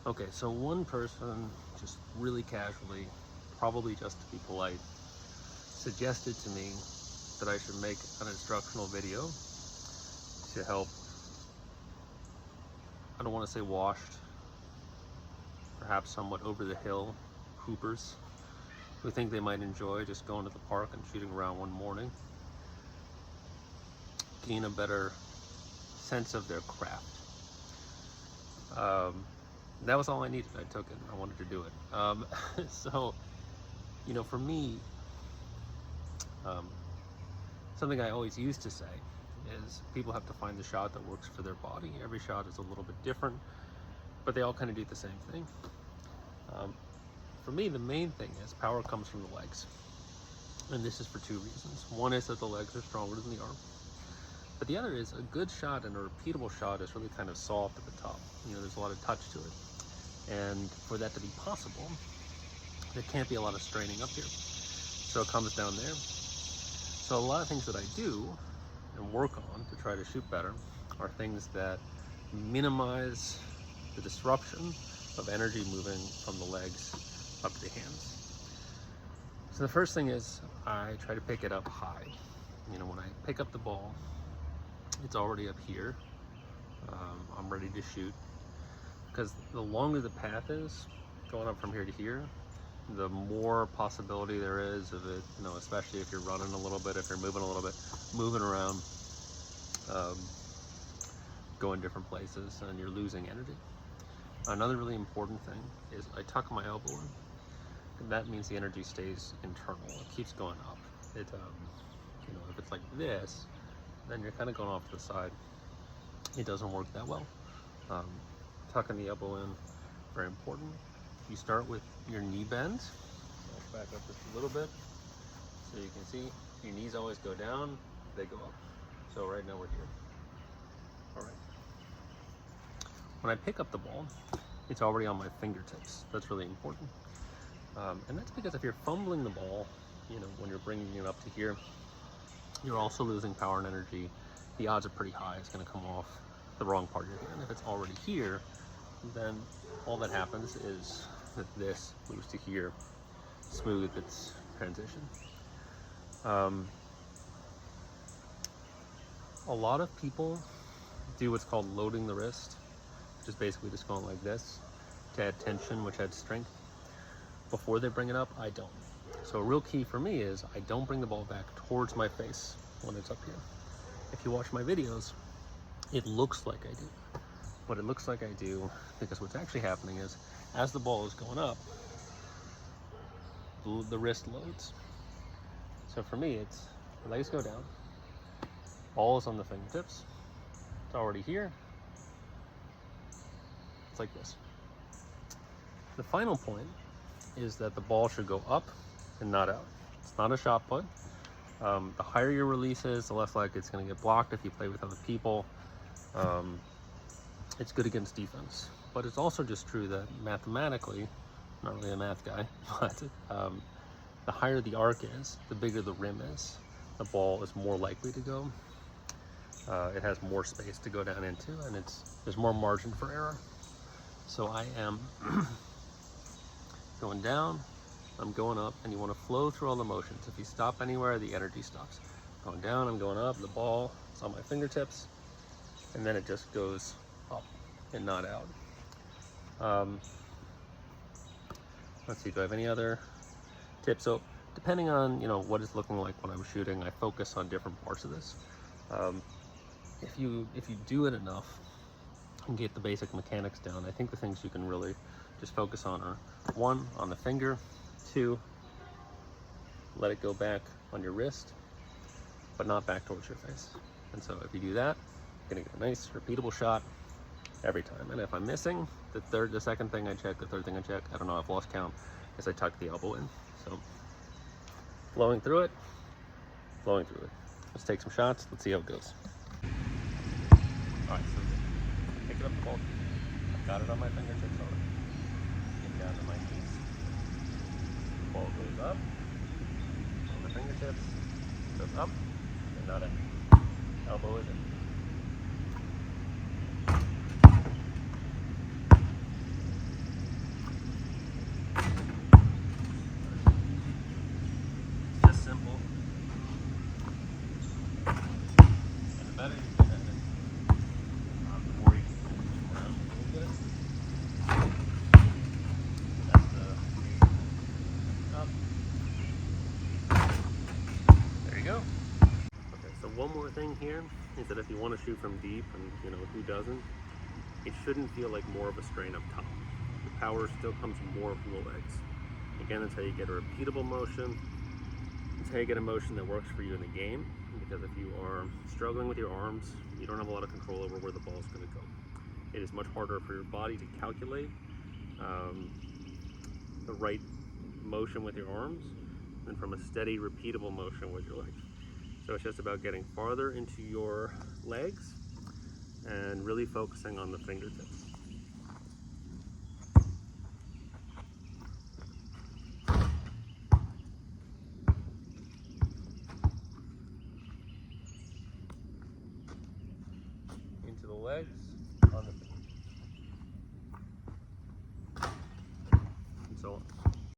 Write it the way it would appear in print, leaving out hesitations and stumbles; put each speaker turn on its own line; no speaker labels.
Okay, so one person just really casually, probably just to be polite, suggested to me that I should make an instructional video to help, I don't want to say washed, perhaps somewhat over the hill hoopers who think they might enjoy just going to the park and shooting around one morning, gain a better sense of their craft. That was all I needed. I took it. I wanted to do it. So, for me, um, something I always used to say is people have to find the shot that works for their body. Every shot is a little bit different, but they all kind of do the same thing. For me, the main thing is power comes from the legs. And this is for two reasons. One is that the legs are stronger than the arm. But the other is a good shot and a repeatable shot is really kind of soft at the top. There's a lot of touch to it. And for that to be possible, there can't be a lot of straining up here. So it comes down there. So a lot of things that I do and work on to try to shoot better are things that minimize the disruption of energy moving from the legs up to the hands. So the first thing is I try to pick it up high. When I pick up the ball, it's already up here. I'm ready to shoot. Because the longer the path is, going up from here to here, the more possibility there is of it, especially if you're running a little bit, if you're moving a little bit, moving around, going different places, and you're losing energy. Another really important thing is I tuck my elbow in. That means the energy stays internal. It keeps going up. If it's like this, then you're kind of going off to the side. It doesn't work that well. Tucking the elbow in, very important. You start with your knee bend. I'll back up just a little bit so you can see your knees always go down, they go up. So right now we're here. All right. When I pick up the ball, it's already on my fingertips. That's really important. And that's because if you're fumbling the ball, when you're bringing it up to here, you're also losing power and energy. The odds are pretty high it's going to come off the wrong part of your hand. If it's already here, then all that happens is that this moves to here, smooth its transition. A lot of people do what's called loading the wrist, which is basically just going like this to add tension, which adds strength. Before they bring it up, I don't. So a real key for me is I don't bring the ball back towards my face when it's up here. If you watch my videos, it looks like I do. What it looks like I do, because what's actually happening is, as the ball is going up, the wrist loads. So for me, it's legs go down, ball is on the fingertips, it's already here, it's like this. The final point is that the ball should go up and not out. It's not a shot put. The higher your release is, the less likely it's going to get blocked if you play with other people. It's good against defense, but it's also just true that mathematically, not really a math guy, but the higher the arc is, the bigger the rim is, the ball is more likely to go. It has more space to go down into, and there's more margin for error. So I am going down, I'm going up, and you want to flow through all the motions. If you stop anywhere, the energy stops. Going down, I'm going up, the ball is on my fingertips, and then it just goes up and not out. Let's see, do I have any other tips? So depending on what it's looking like when I'm shooting, I focus on different parts of this. If you do it enough and get the basic mechanics down, I think the things you can really just focus on are: 1, on the finger; 2, let it go back on your wrist, but not back towards your face. And so if you do that, you're gonna get a nice repeatable shot every time. And if I'm missing, the second thing I check, the third thing I check, I don't know, I've lost count, is I tuck the elbow in. So flowing through it. Let's take some shots, let's see how it goes. All right, so picking up the ball, I've got it on my fingertips already. Get down to my knees. The ball goes up on the fingertips, goes up, and not in. Elbow is in. one more thing here is that if you want to shoot from deep, and you know, who doesn't, it shouldn't feel like more of a strain up top. The power still comes more from the legs. Again, that's how you get a repeatable motion. It's how you get a motion that works for you in the game, because if you are struggling with your arms, you don't have a lot of control over where the ball is going to go. It is much harder for your body to calculate the right motion with your arms than from a steady, repeatable motion with your legs. So it's just about getting farther into your legs and really focusing on the fingertips.